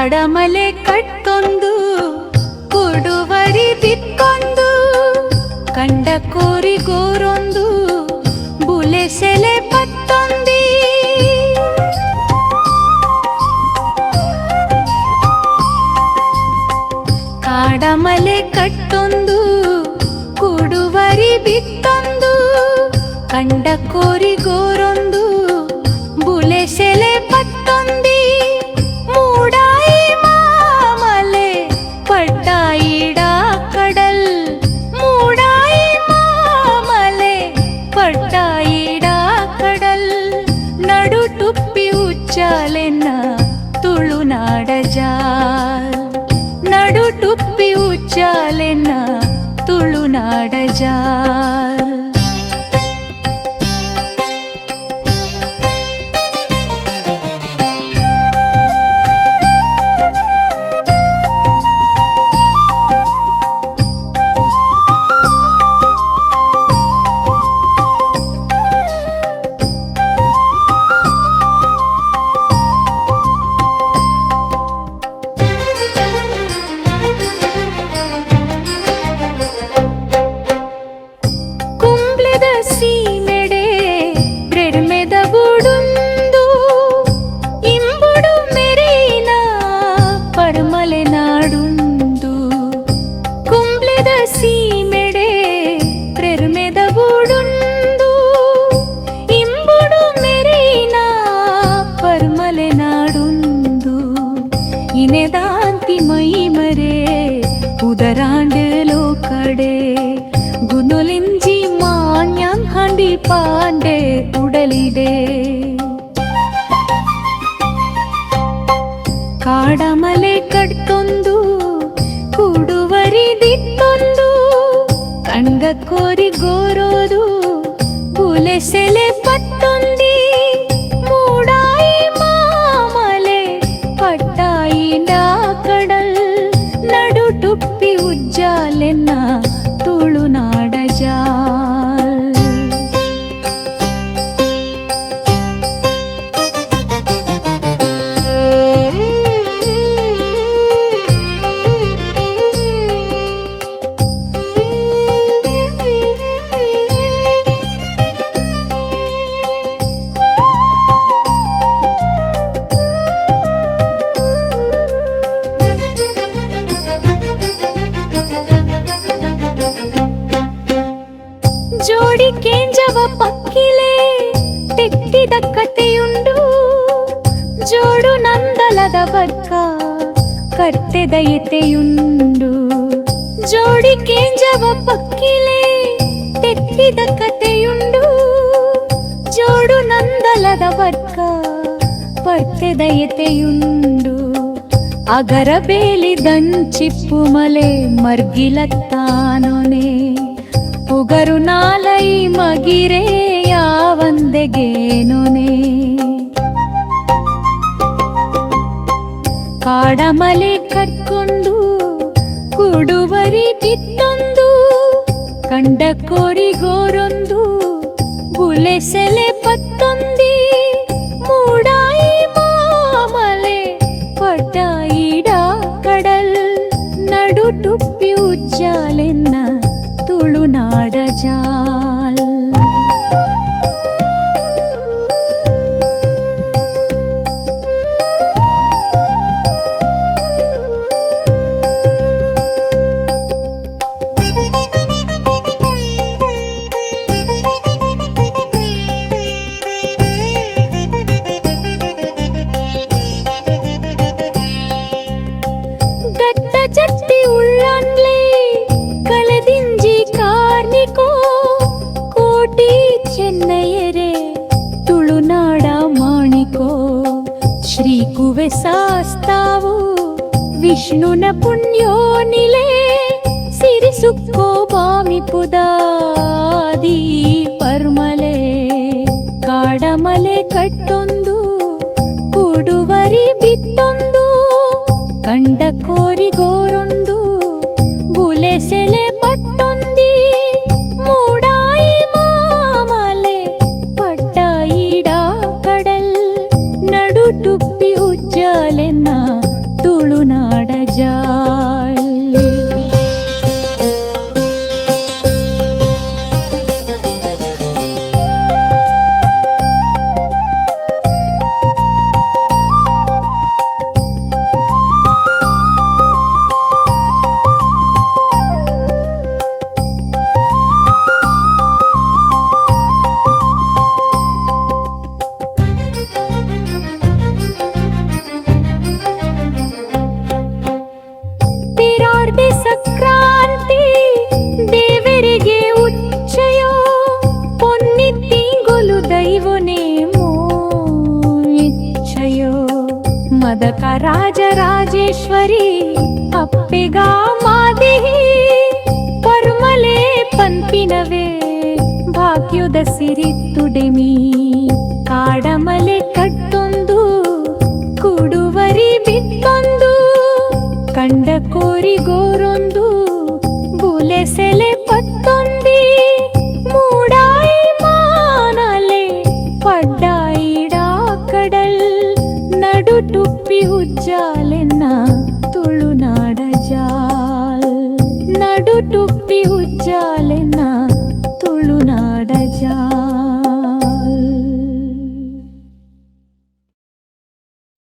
ಕಾಡಮಲೆ ಕಟ್ಟೊಂದು ಕುಡುವರಿ ಬಿತ್ತೊಂದು ಕಂಡ ಕೋರಿಗೋರೊಂದು ಬುಲೆ ಸೆಲೆ ಪತ್ತೊಂದಿ ಕಾಡಮಲೆ ಕಟ್ಟೊಂದು ಕುಡುವರಿ ಬಿತ್ತೊಂದು ಕಂಡ ಕೋರಿಗೋರೊಂದು ಬುಲೆ ಸೆಲೆ ಪತ್ತೊಂದಿ ಮೂಡಾಯಿ ಮಾಮಲೆ ಪಟ್ಟಾಯಿಡ ಕಡಲ್ ಮೂಡಾಯಿ ಮಾಮಲೆ ಪಟ್ಟಾಯಿಡ ಕಡಲ್ ನಡು ಟುಪ್ಪಿ ಉಚ್ಚಾಲೆನ್ನ ತುಳುನಾಡ ಜಾಲ್ ನಡು ಟುಪ್ಪಿ ಉಚ್ಚಾಲೆನ್ನ ತುಳುನಾಡ ಜಾಲ್ ಇನೆದಾಂತಿ ಮೈ ಮರೆ ಉದರಾಂಡಲೋ ಕಡೆ ಗುನುಲಿಂಜಿ ಮಾನ್ಯಾಂಗ್ ಹಂಡಿ ಪಾಂಡೆ ಉಡಲಿದೆ ಕಾಡಮಲೆ ಕಟ್ಟೊಂದು ಕುಡುವರಿ ದಿತ್ತೊಂದು ಕಂಡ ಕೋರಿ ಗೋರೋದು ಬುಲೆ ಸೆಲೆ ಪತ್ತೊಂದಿ ಮೂಡಾಯಿ ಮಾಮಲೆ ಪಟ್ಟಾಯಿಡ ಕಡಲ್ ನಡು ಟುಪ್ಪಿ ಉಜ್ಜಾಲೆನ್ನ ತುಳುನಾಡ ಜಾಲ್ ಜೋಡಿ ಕೇಂಜವ ಪಕ್ಕಿಲೆ ತೆಕ್ಕಿದ ಕತೆಯುಂಡು ಜೋಡು ನಂದಲದ ವರ್ಗ ಕರ್ತೆದ ಎತೆಯುಂಡು ಜೋಡಿ ಕೇಂಜವ ಪಕ್ಕಿಲೆ ತೆಕ್ಕಿದ ಕತೆಯುಂಡು ಜೋಡು ನಂದಲದ ವರ್ಗ ಪರ್ತೆದ ಎತೆಯುಂಡು ಅಗರ ಬೇಲಿ ದಂಚಿಪ್ಪು ಮಲೆ ಮರ್ಗಿಲತ್ತಾನೊನೆ ಉಗರು ನಾಲೈ ಮಗಿರೆ ಯಾವಂದೆಗೇನೊನೆ ಕಾಡಮಲೆ ಕಟ್ಕೊಂಡು ಕುಡುವರಿ ಬಿತ್ತೊಂದು ಕಂಡ ಕೋರಿಗೋರೊಂದು ಬುಲೆ ಸೆಲೆ ಪತ್ತೊಂದಿ ಮೂಡಾಯಿ ಮಾಮಲೆ ಪಟ್ಟಾಯಿಡ ಕಡಲ್ ನಡು ಟುಪ್ಪಿ ಉಜ್ಜಾಲೆನ್ನ ತುಳುನಾಡ ಜಾಲ್ ಗಟ್ಟ ಚಟ್ಟಿ ಉಳ್ಳಾನ್ಲೆ ಕಳೆದಿಂಜಿ ಕಾರ್ನಿಕೋ ಕೋಟಿ ಚೆನ್ನಯರೆ ತುಳುನಾಡ ಮಾಣಿಕೋ ಶ್ರೀ ಕುವೆ ಶಾಸ್ತಾವು ವಿಷ್ಣುನ ಪುಣ್ಯೋನಿಲೆ ಸಿರಿಸುಕ್ಕೋ ಬಾಮಿ ಪುದಾದಿ ಪರ್ಮಲೆ ಕಾಡಮಲೆ ಕಟ್ಟೊಂದು ಕುಡುವರಿ ಬಿತ್ತೊಂದು ಕಂಡ ಕೋರಿಗೋರೊಂದು ಬುಲೆ ಸೆಲೆ ಪಟ್ಟೊಂದಿ ಮೂಡಾಯಿ ಮಾಮಲೆ ಪಟ್ಟಾಯಿಡ ಕಡಲ್ ನಡು ಟುಪ್ಪಿ ಉಜ್ಜಾಲೆನ್ನ ತುಳು ಮಲ್ಲೇಶ್ವರಿ ಅಪ್ಪೆಗಾ ಮಾದೇಹಿ ಪರ್ಮಲೆ ಪನ್ಪಿನವೇ ಭಾಗ್ಯದ ಸಿರಿ ತುಡಿಮಿ ಕಾಡಮಲೆ ಕಟ್ಟೊಂದು ಕುಡುವರಿ ಬಿತ್ತೊಂದು ಕಂಡ ಕೋರಿಗೋರೊಂದು ಬುಲೆ ಸೆಲೆ ಪತ್ತೊಂದಿ ಮೂಡಾಯಿ ಮಾನಲೆ ಪಡ್ಡಾಯಿಡಾ ಕಡಲ್ ನಡು ಟುಪ್ಪಿ ಹುಜ್ಜಾಲೆನ್ನ ತುಳು